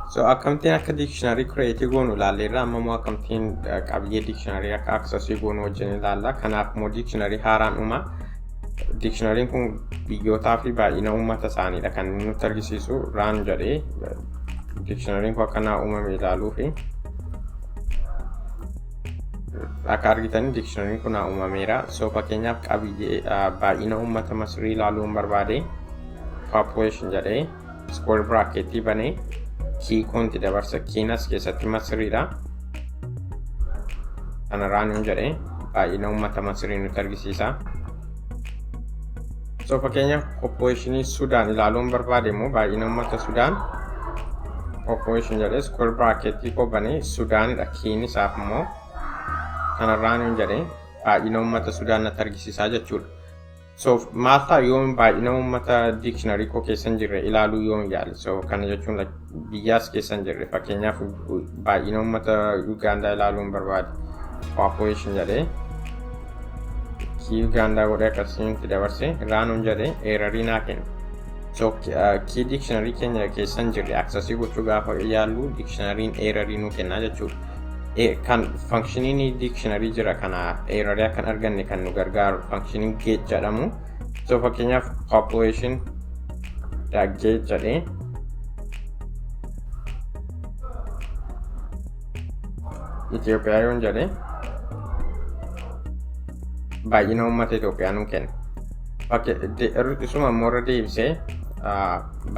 So akkamtiin akka dictionary create goonu ilaalleerra amma immoo akkamtiin qabiyyee dictionary akka access goonu wajjin ilaalla. Kanaaf immoo dictionary haaraan uumaa. Dictionary kun biyyootaa fi baay'ina uummata isaaniidha kan inni nutti argisiisu raan jedhee dictionary kun akkanaa uumame ilaaluu fi akka argitan dictionary kun uumameera. So fakkeenyaaf qabiyyee baay'ina uummata Masrii ilaaluun barbaade population jedhee square bracket banee key konti dabarsa kiinas keessatti Masriidha. Kana raan jedhee baay'ina uummata Masrii nutti argisiisa. So fakkeenyaaf population Sudan ilaaluun barbaade immoo baay'ina uummata Sudan population jedhee square bracket banee Sudanidha kiin isaaf immoo kanarraan jedhee baay'ina uummata Sudan natti argisiisaa jechuudha. So maal ta'a yoom baay'ina uummata dictionary koo keessa hin jirre ilaaluu yoom yaale. So kana jechuun biyyaas keessa hin jirre fakkeenyaaf baay'ina uummata Uganda ilaaluun barbaade population jedhee kii Uganda godhee akkasitti dabarse raanuun jedhee error naa kenna. So kii dictionary keenya keessa hin jirre access gochuu gaafa yaallu dictionary error nuu kenna jechuudha. Kan functioning dictionary jira kana error kan arganne kan nu gargaaru functioning get jedhamu. So fakkeenyaaf population get jedhee Itoophiyaa yoon jedhee baay'ina uummata Itoophiyaa nuu kenna. Isuma immoo irra deebisee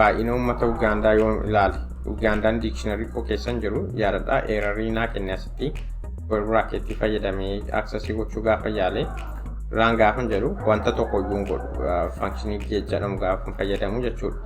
baay'ina uummata Ugaandaa yoon ilaale Ugandaan dictionary koo keessa hin jiru yaadadhaa error naa kenne asitti bracket fayyadamee access gochuu gaafa yaale raan gaafa jedhu wanta tokko iyyuu godhu functioning get jedhamu gaafa fayyadamu jechuudha.